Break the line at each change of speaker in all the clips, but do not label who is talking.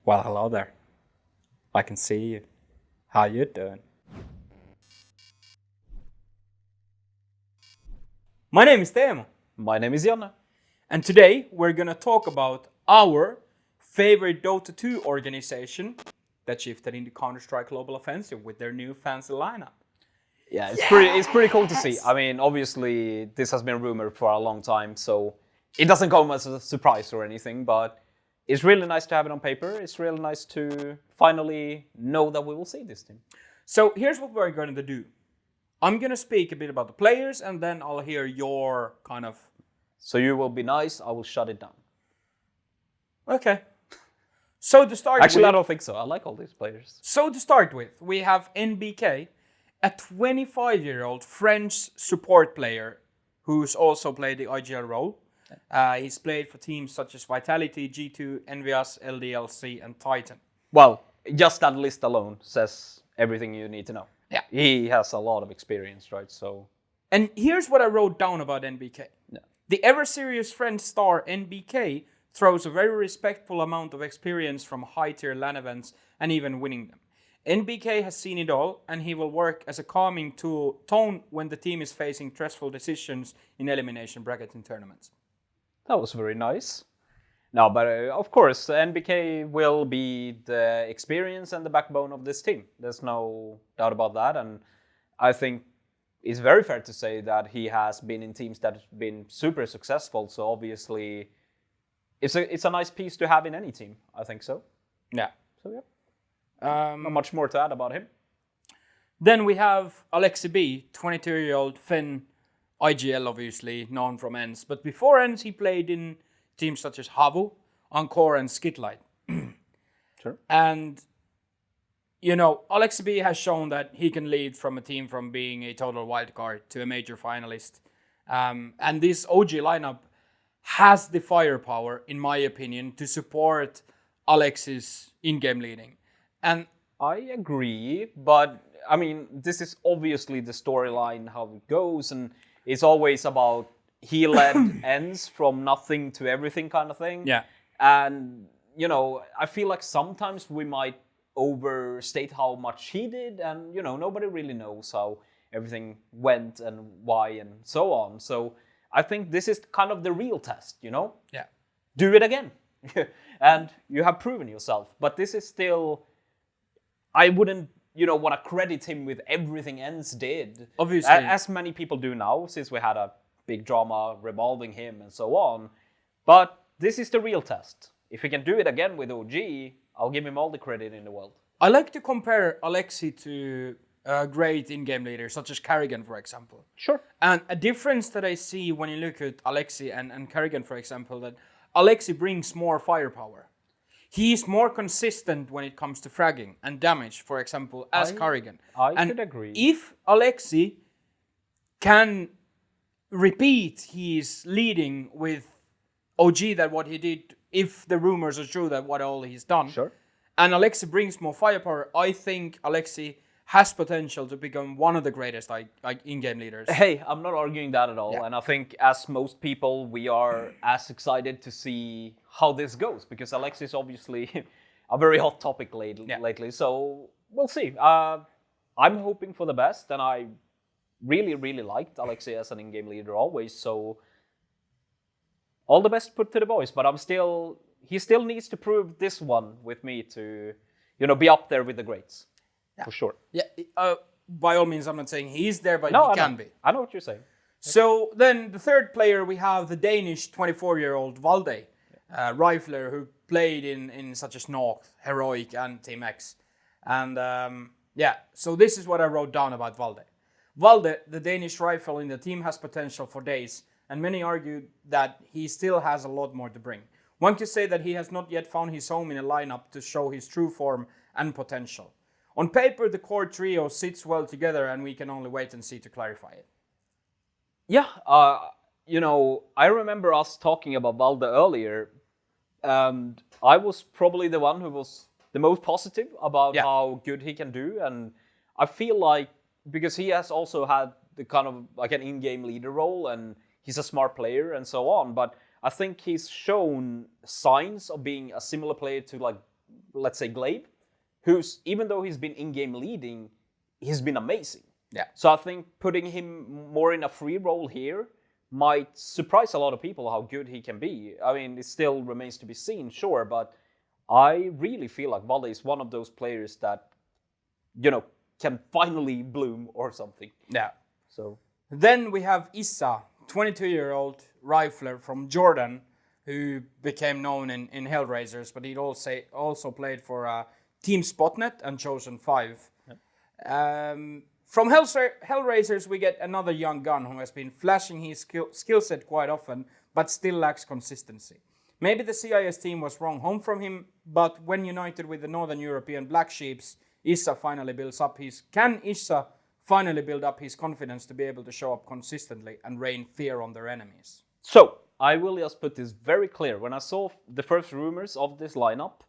Well, hello there. I can see you. How you doing? My name is Teemu,
My name is Janne.
and today we're gonna talk about our favorite Dota 2 organization that shifted into Counter-Strike Global Offensive with their new fancy lineup.
Yeah, it's pretty cool to see. I mean, obviously this has been rumored for a long time, so it doesn't come as a surprise or anything, but it's really nice to have it on paper. It's really nice to finally know that we will see this team.
So here's what we're going to do. I'm gonna speak a bit about the players, and then I'll hear your kind of.
So you will be nice, I will shut it down.
Okay. So to start
Actually,
with,
I don't think so. I like all these players.
we have NBK, a 25-year-old French support player who's also played the IGL role. He's played for teams such as Vitality, G2, Envious, LDLC, and Titan.
Well, just that list alone says everything you need to know.
Yeah.
He has a lot of experience, right? So.
And here's what I wrote down about NBK.
Yeah.
The ever-serious French star NBK throws a very respectful amount of experience from high-tier LAN events and even winning them. NBK has seen it all, and he will work as a calming tone when the team is facing stressful decisions in elimination brackets and tournaments.
That was very nice. No, but of course, NBK will be the experience and the backbone of this team. There's no doubt about that. And I think it's very fair to say that he has been in teams that have been super successful. So obviously, it's a nice piece to have in any team. I think so.
Yeah.
So yeah, not much more to add about him.
Then we have Aleksib, 22-year-old Finn, IGL obviously, known from ENS. But before ENS, he played in teams such as Havu, Encore, and Skitlight.
Sure.
And, you know, Aleksib has shown that he can lead from a team from being a total wildcard to a major finalist. And this OG lineup has the firepower, in my opinion, to support Alex's in-game leading. And
I agree, but I mean, this is obviously the storyline, how it goes, and it's always about he led ends from nothing to everything kind of thing.
yeah,
And, you know, I feel like sometimes we might overstate how much he did, and, you know, nobody really knows how everything went and why and so on. So I think this is kind of the real test, you know?
yeah.
Do it again. And you have proven yourself. But this is still, I wouldn't, you know, want to credit him with everything ENS did.
Obviously.
As many people do now, since we had a big drama revolving him and so on. But this is the real test. If he can do it again with OG, I'll give him all the credit in the world.
I like to compare Aleksi to great in-game leaders, such as Carrigan, for example.
Sure.
And a difference that I see when you look at Aleksi and Carrigan, for example, that Aleksi brings more firepower. He is more consistent when it comes to fragging and damage, for example, as Carrigan.
I could agree.
If Aleksi can repeat his leading with OG that what he did, if the rumors are true that what all he's done,
Sure.
and Aleksi brings more firepower, I think Aleksi has potential to become one of the greatest in-game leaders.
Hey, I'm not arguing that at all.
Yeah.
And I think as most people, we are as excited to see how this goes, because Alex is obviously a very hot topic lately. So we'll see. I'm hoping for the best, and I really, really liked Alexei as an in-game leader always. So all the best put to the boys, but he still needs to prove this one with me to, you know, be up there with the greats. Yeah. For sure.
Yeah, by all means, I'm not saying he's there, but
No,
he can be.
I know what you're saying.
So then the third player, we have the Danish 24-year-old Valde, rifler who played in such as North, Heroic, and Team X. And so this is what I wrote down about Valde. Valde, the Danish rifle in the team, has potential for days, and many argue that he still has a lot more to bring. One could say that he has not yet found his home in a lineup to show his true form and potential. On paper, the core trio sits well together, and we can only wait and see to clarify it.
Yeah, you know, I remember us talking about Valde earlier, and I was probably the one who was the most positive about how good he can do, and I feel like, because he has also had the kind of like an in-game leader role, and he's a smart player and so on, but I think he's shown signs of being a similar player to like let's say, Glaive, who's, even though he's been in-game leading, he's been amazing.
Yeah.
So I think putting him more in a free role here might surprise a lot of people how good he can be. I mean, it still remains to be seen, sure, but I really feel like Valde is one of those players that, can finally bloom or something.
Yeah.
So
then we have ISSAA, 22-year-old rifler from Jordan, who became known in Hellraisers, but he'd also played for Team Spotnet and Chosen 5. Yep. From Hellraisers, we get another young gun who has been flashing his skill set quite often, but still lacks consistency. Maybe the CIS team was wrong home from him, but when united with the Northern European Black Sheeps, ISSAA finally builds up Can ISSAA finally build up his confidence to be able to show up consistently and rain fear on their enemies?
So, I will just put this very clear. When I saw the first rumors of this lineup,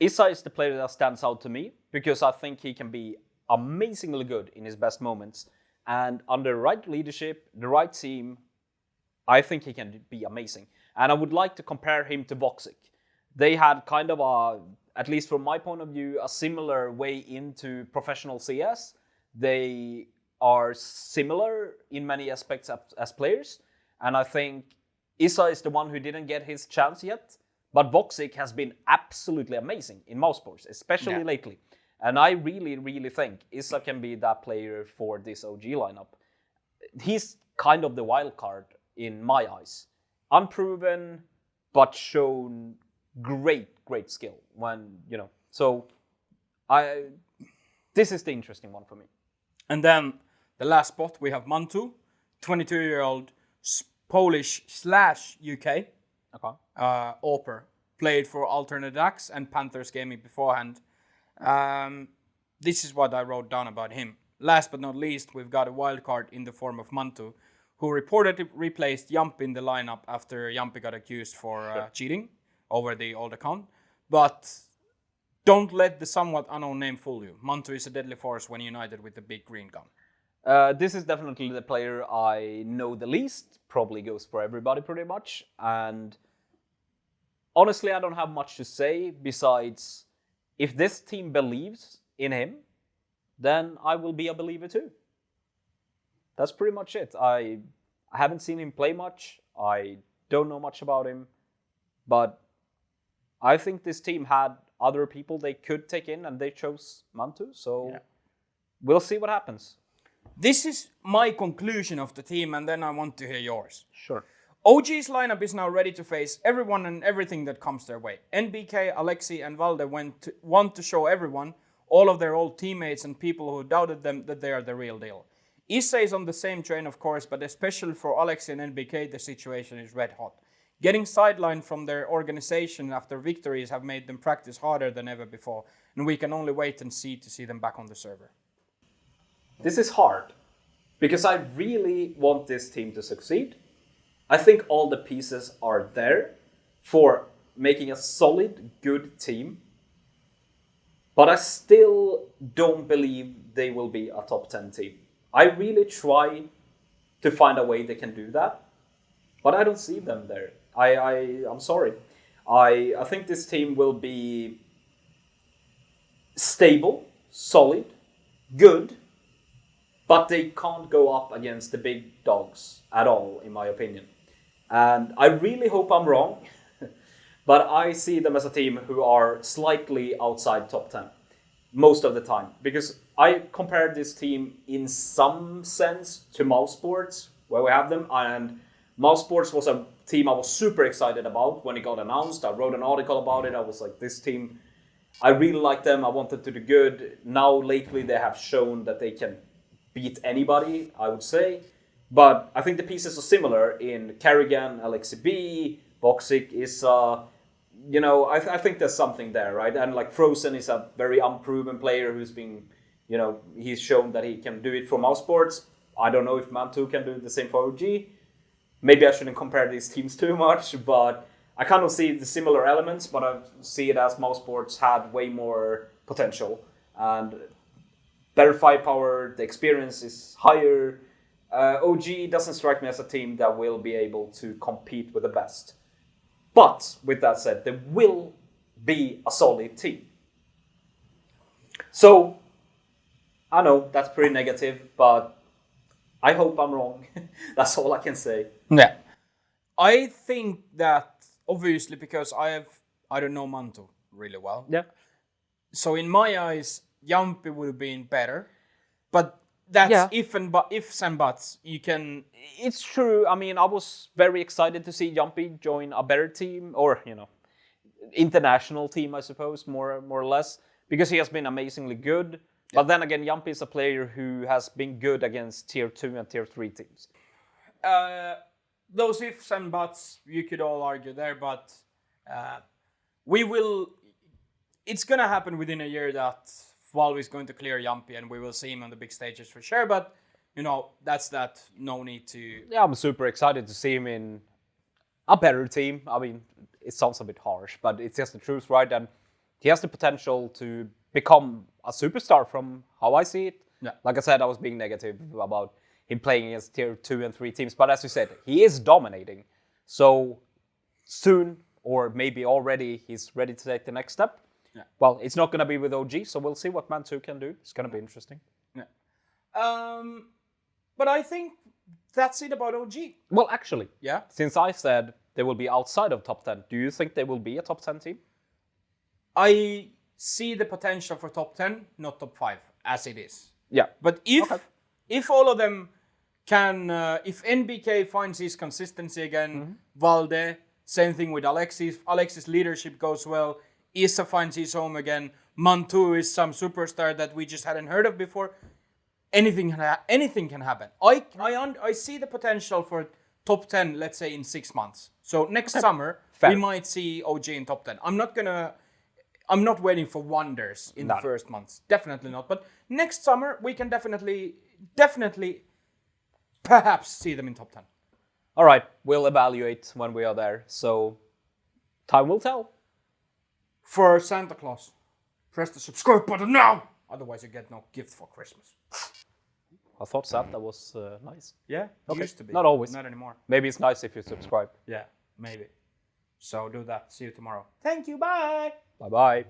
ISSAA is the player that stands out to me, because I think he can be amazingly good in his best moments, and under the right leadership, the right team, I think he can be amazing. And I would like to compare him to Voxic. They had kind of at least from my point of view, a similar way into professional CS. They are similar in many aspects as players, and I think ISSAA is the one who didn't get his chance yet, but Voxic has been absolutely amazing in mousesports, especially lately. And I really, really think ISSAA can be that player for this OG lineup. He's kind of the wild card in my eyes. Unproven, but shown great skill when, So this is the interesting one for me.
And then the last spot, we have mantuu, 22-year-old Polish/UK.
Okay.
Auper. Played for Alternate Axe and Panthers Gaming beforehand. This is what I wrote down about him. Last but not least, we've got a wild card in the form of mantuu, who reportedly replaced Jampi in the lineup after Jampi got accused for cheating over the old account. But don't let the somewhat unknown name fool you. mantuu is a deadly force when united with the big green gun.
This is definitely the player I know the least. Probably goes for everybody pretty much. And honestly, I don't have much to say besides, if this team believes in him, then I will be a believer too. That's pretty much it. I haven't seen him play much. I don't know much about him. But I think this team had other people they could take in, and they chose mantuu. So we'll see what happens.
This is my conclusion of the team, and then I want to hear yours.
Sure.
OG's lineup is now ready to face everyone and everything that comes their way. NBK, Aleksib, and Valde want to show everyone, all of their old teammates and people who doubted them, that they are the real deal. ISSAA is on the same train, of course, but especially for Aleksib and NBK, the situation is red hot. Getting sidelined from their organization after victories have made them practice harder than ever before, and we can only wait and see to see them back on the server.
This is hard, because I really want this team to succeed. I think all the pieces are there for making a solid, good team, but I still don't believe they will be a top 10 team. I really try to find a way they can do that, but I don't see them there. I'm sorry. I think this team will be stable, solid, good, but they can't go up against the big dogs at all, in my opinion. And I really hope I'm wrong, but I see them as a team who are slightly outside top 10 most of the time. Because I compared this team in some sense to mousesports, where we have them, and mousesports was a team I was super excited about when it got announced. I wrote an article about it. I was like, this team, I really like them. I wanted to do good. Now, lately, they have shown that they can beat anybody, I would say. But I think the pieces are similar in Kerrigan, Aleksib, Voxic, ISSAA. I think there's something there, right? And like Frozen is a very unproven player who's been, he's shown that he can do it for mousesports. I don't know if mantuu can do the same for OG. Maybe I shouldn't compare these teams too much, but I kind of see the similar elements, but I see it as mousesports had way more potential and better firepower, the experience is higher. OG doesn't strike me as a team that will be able to compete with the best. But with that said, there will be a solid team. So, I know that's pretty negative, but I hope I'm wrong. That's all I can say.
Yeah. I think that, obviously, because I don't know mantuu really well.
Yeah.
So in my eyes, Jampi would have been better. But that's ifs and buts. You can...
It's true. I mean, I was very excited to see Jampi join a better team, or, international team, I suppose, more or less, because he has been amazingly good. But then again, Jampi is a player who has been good against tier 2 and tier 3 teams.
Those ifs and buts, you could all argue there, but it's going to happen within a year that Valve is going to clear Jampi and we will see him on the big stages for sure. But, that's that. No need to...
Yeah, I'm super excited to see him in a better team. I mean, it sounds a bit harsh, but it's just the truth, right? And he has the potential to become a superstar from how I see it.
Yeah.
Like I said, I was being negative about him playing against tier 2 and 3 teams. But as you said, he is dominating. So soon, or maybe already, he's ready to take the next step.
Yeah.
Well, it's not going to be with OG, so we'll see what mantuu can do. It's going to be interesting.
Yeah. But I think that's it about OG.
Well, actually,
yeah.
Since I said they will be outside of top 10, do you think they will be a top 10 team?
I see the potential for top 10, not top 5, as it is.
Yeah.
But if all of them can, if NBK finds his consistency again, Valde, same thing with Aleksib. Alex's leadership goes well. ISSAA finds his home again. Mantuu is some superstar that we just hadn't heard of before. Anything can happen. I see the potential for top 10, let's say in 6 months. So next summer, we might see OG in top 10. I'm not waiting for wonders in the first months. Definitely not. But next summer, we can definitely perhaps see them in top 10.
All right, we'll evaluate when we are there. So time will tell.
For Santa Claus, press the subscribe button now. Otherwise, you get no gift for Christmas.
I thought Santa was nice.
Yeah,
okay.
Used to be.
Not always.
Not anymore.
Maybe it's nice if you subscribe.
Yeah, maybe. So do that. See you tomorrow. Thank you. Bye.
Bye-bye.